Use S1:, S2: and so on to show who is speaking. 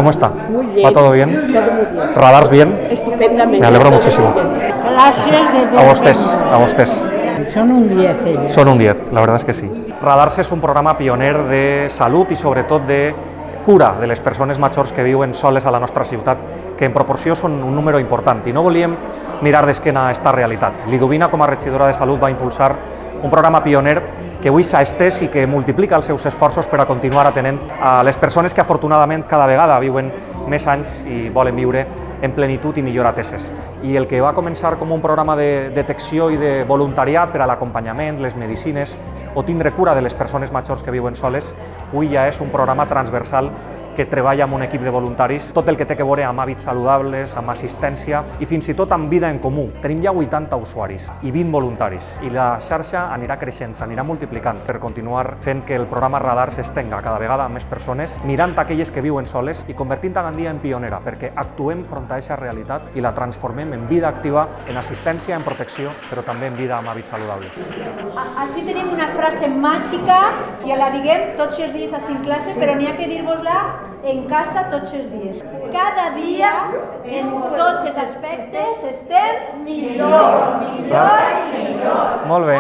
S1: ¿cómo está?
S2: Muy bien.
S1: ¿Va todo bien?
S2: Todo muy bien.
S1: ¿Radars bien?
S2: Estupendamente.
S1: Me alegro muchísimo.
S2: Gracias de
S1: A vostès.
S2: Son un 10 ellos.
S1: Son un 10, la verdad es que sí. Radars és un programa pioner de salut i sobretot de cura de les persones majors que viuen soles a la nostra ciutat, que en proporció són un número important, i no volíem mirar d'esquena a aquesta realitat. Liduvina, com a regidora de Salut, va impulsar un programa pioner que avui s'ha estès i que multiplica els seus esforços per a continuar atenent a les persones que afortunadament cada vegada viuen més anys i volen viure en plenitud i millor ateses. I el que va començar com un programa de detecció i de voluntariat per a l'acompanyament, les medicines o tindre cura de les persones majors que viuen soles, avui ja és un programa transversal que treballa amb un equip de voluntaris, tot el que té a veure amb hàbits saludables, amb assistència i fins i tot amb vida en comú. Tenim ja 80 usuaris i 20 voluntaris i la xarxa anirà creixent, s'anirà multiplicant per continuar fent que el programa Radar s'estenga cada vegada a més persones, mirant aquelles que viuen soles i convertint a Gandia en pionera, perquè actuem front a aquesta realitat i la transformem en vida activa, en assistència, en protecció, però també en vida amb hàbits saludables.
S3: Així tenim una frase màgica i la diguem tots els dies a classe, però n'hi ha que dir-vos-la en casa tots els dies. Cada dia, en tots els aspectes, estem millor i millor.
S1: Molt bé.